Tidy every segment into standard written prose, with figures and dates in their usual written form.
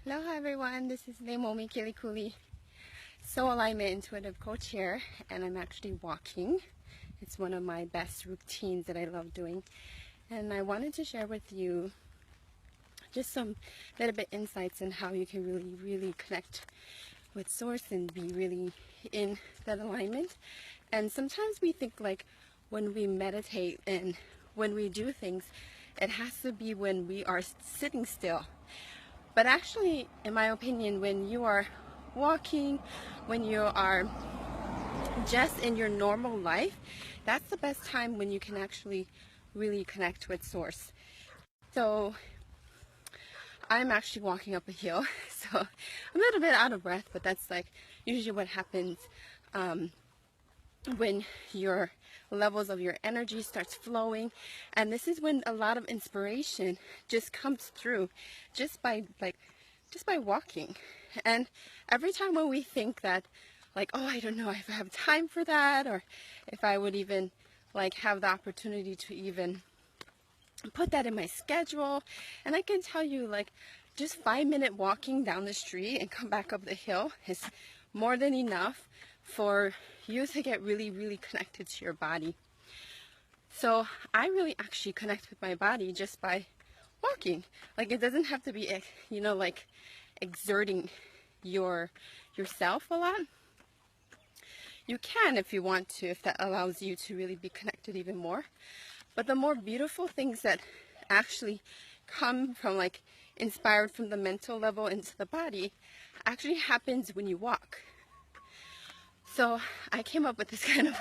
Hello everyone, this is Leimomi Keliikuli, Soul Alignment Intuitive Coach here, and I'm actually walking. It's one of my best routines that I love doing, and I wanted to share with you just some little bit insights on how you can really connect with Source and be really in that alignment. And sometimes we think like when we meditate and when we do things, it has to be when we are sitting still. But actually, in my opinion, when you are walking, when you are just in your normal life, that's the best time when you can actually really connect with Source. So I'm actually walking up a hill, so I'm a little bit out of breath, but that's like usually what happens when your levels of your energy starts flowing. And this is when a lot of inspiration just comes through just by walking. And every time when we think that like, oh, I don't know if I have time for that, or if I would even like have the opportunity to even put that in my schedule, and I can tell you like just 5-minute walking down the street and come back up the hill is more than enough for you to get really connected to your body. So I really actually connect with my body just by walking. Like it doesn't have to be, you know, like exerting yourself a lot. You can if you want to, if that allows you to really be connected even more. But the more beautiful things that actually come from like inspired from the mental level into the body actually happens when you walk. So I came up with this kind of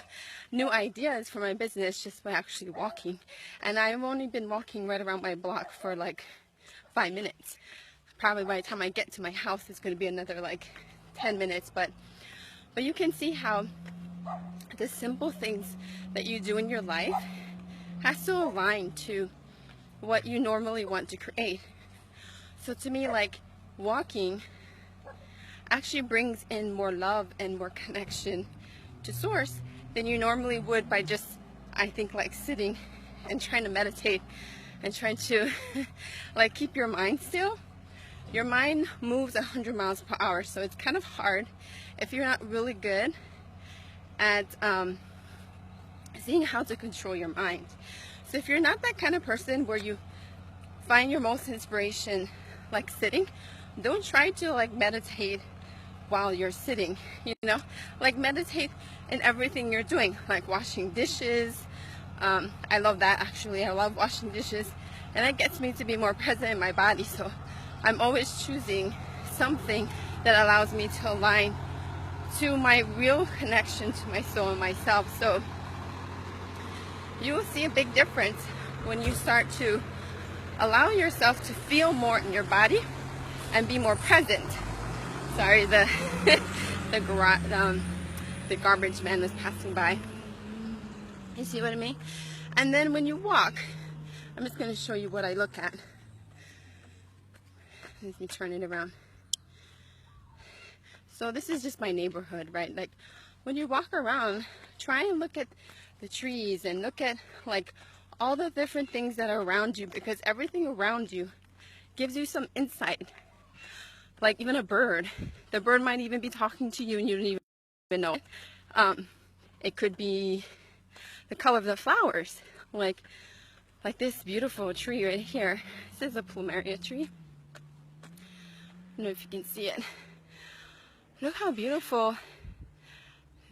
new ideas for my business just by actually walking. And I've only been walking right around my block for like 5 minutes. Probably by the time I get to my house, it's going to be another like 10 minutes. But you can see how the simple things that you do in your life has to align to what you normally want to create. So to me, like walking actually brings in more love and more connection to Source than you normally would by just, I think, like sitting and trying to meditate and trying to like keep your mind still. Your mind moves 100 miles per hour, so it's kind of hard if you're not really good at seeing how to control your mind. So if you're not that kind of person where you find your most inspiration like sitting, don't try to like meditate while you're sitting, you know, like meditate in everything you're doing, like washing dishes. I love that actually. I love washing dishes, and that gets me to be more present in my body. So I'm always choosing something that allows me to align to my real connection to my soul and myself. So you will see a big difference when you start to allow yourself to feel more in your body and be more present. Sorry, the garbage man was passing by. You see what I mean? And then when you walk, I'm just going to show you what I look at. Let me turn it around. So this is just my neighborhood, right? Like when you walk around, try and look at the trees and look at like all the different things that are around you, because everything around you gives you some insight. Like even a bird, the bird might even be talking to you and you don't even know. It could be the color of the flowers, like this beautiful tree right here. This is a Plumeria tree. I don't know if you can see it. Look how beautiful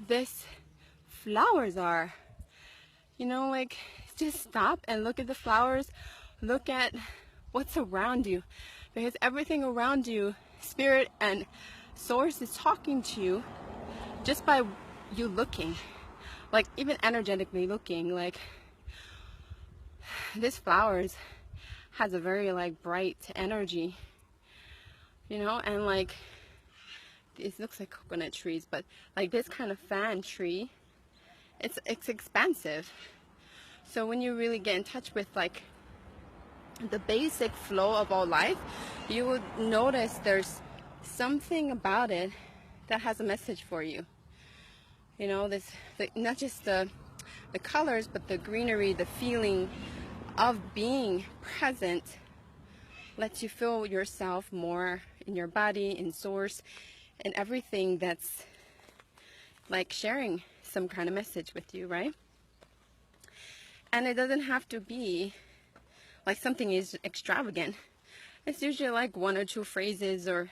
this flowers are. You know, like just stop and look at the flowers. Look at what's around you, because everything around you, spirit and Source is talking to you just by you looking, like even energetically looking. Like this flowers has a very like bright energy, you know, and like it looks like coconut trees, but like this kind of fan tree, it's expansive. So when you really get in touch with like the basic flow of all life, you would notice there's something about it that has a message for you. You know, not just the colors, but the greenery, the feeling of being present lets you feel yourself more in your body, in source, and everything that's like sharing some kind of message with you, right? And it doesn't have to be like something is extravagant. It's usually like one or two phrases, or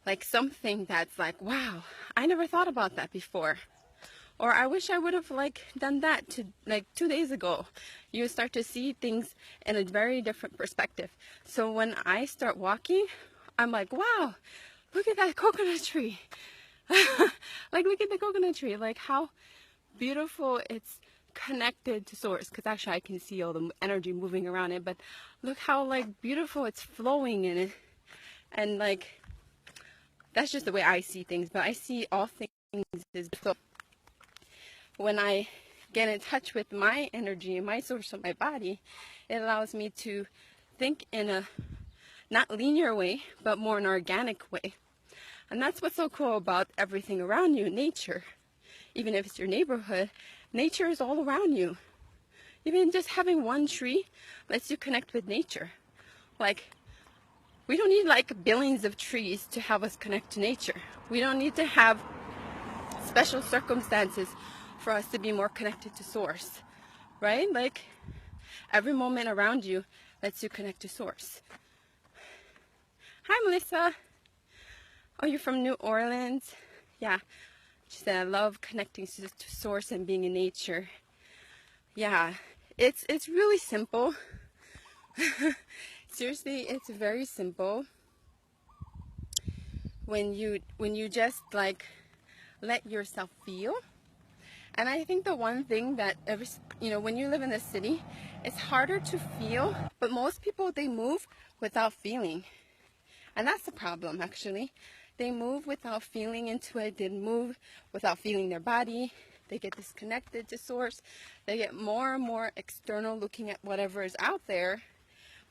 like something that's like, wow, I never thought about that before. Or I wish I would have like done that like 2 days ago. You start to see things in a very different perspective. So when I start walking, I'm like, wow, look at that coconut tree. Like, look at the coconut tree. Like how beautiful it's connected to source. Because actually I can see all the energy moving around it. But look how like beautiful it's flowing in it. And like, that's just the way I see things. But I see all things as so. When I get in touch with my energy and my source of my body, it allows me to think in a not linear way, but more an organic way. And that's what's so cool about everything around you, nature. Even if it's your neighborhood, nature is all around you. Even just having one tree lets you connect with nature. Like, we don't need like billions of trees to have us connect to nature. We don't need to have special circumstances for us to be more connected to source, right? Like, every moment around you lets you connect to source. Hi, Melissa. Oh, you're from New Orleans? Yeah. She said, I love connecting to source and being in nature. Yeah, it's really simple. Seriously, it's very simple. When you just like let yourself feel. And I think the one thing that when you live in the city, it's harder to feel, but most people, they move without feeling. And that's the problem, actually. They move without feeling into it. They move without feeling their body. They get disconnected to source. They get more and more external, looking at whatever is out there.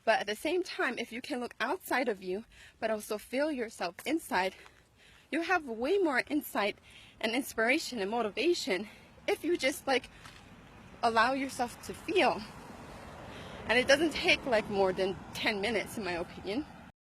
But at the same time, if you can look outside of you, but also feel yourself inside, you have way more insight and inspiration and motivation if you just like allow yourself to feel. And it doesn't take like more than 10 minutes, in my opinion.